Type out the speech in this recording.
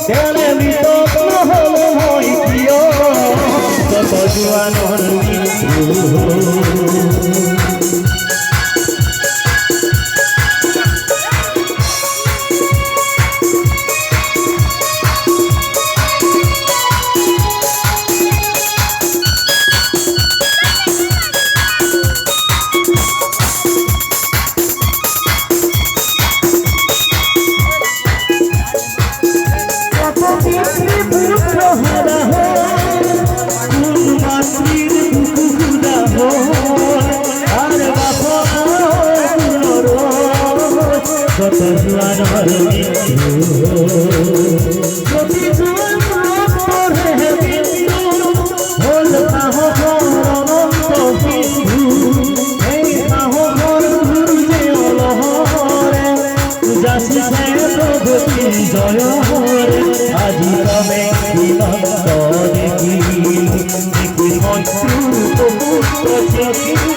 তেনে মৃত নহ'ল মই কিয় কত জোৱানৰ কত জোৱানৰ যদি জোৱানৰ মৃত্যু হ'ল সাহসৰ অনন্ত সিন্ধু এই সাহসৰ যে অলহৰে যাচিছে প্ৰগতি জয়ৰে আজি ক্ৰমে সীমন্ত দেখি শত্ৰু পুত্ৰ